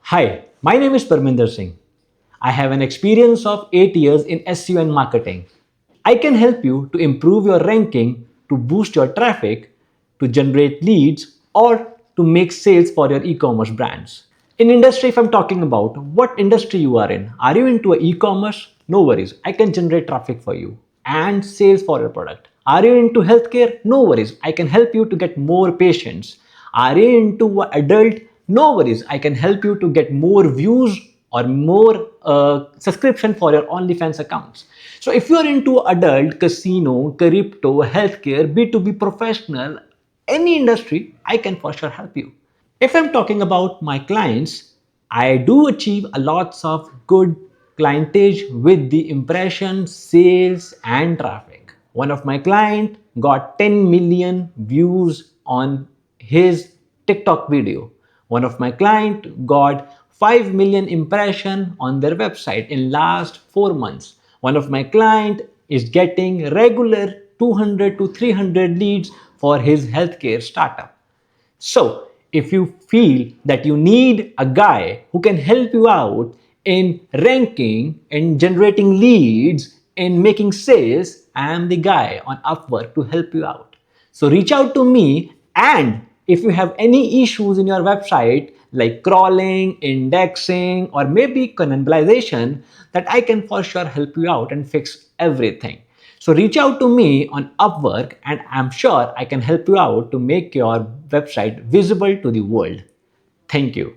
Hi, my name is Praminder Singh. I have an experience of 8 years in SEO and marketing. I can help you to improve your ranking, to boost your traffic, to generate leads, or to make sales for your e-commerce brands. In industry, if I'm talking about what industry you are you into e-commerce? No worries, I can generate traffic for you and sales for your product. Are you into healthcare? No worries, I can help you to get more patients. Are you into adult? No worries, I can help you to get more views or more subscription for your OnlyFans accounts. So if you're into adult, casino, crypto, healthcare, B2B professional, any industry, I can for sure help you. If I'm talking about my clients, I do achieve a lots of good clientage with the impression, sales and traffic. One of my client got 10 million views on his TikTok video. One of my client got 5 million impression on their website in last 4 months. One of my client is getting regular 200 to 300 leads for his healthcare startup. So, if you feel that you need a guy who can help you out in ranking, in generating leads, in making sales, I am the guy on Upwork to help you out. So, reach out to me, and if you have any issues in your website like crawling, indexing, or maybe cannibalization, that I can for sure help you out and fix everything. So reach out to me on Upwork and I'm sure I can help you out to make your website visible to the world. Thank you.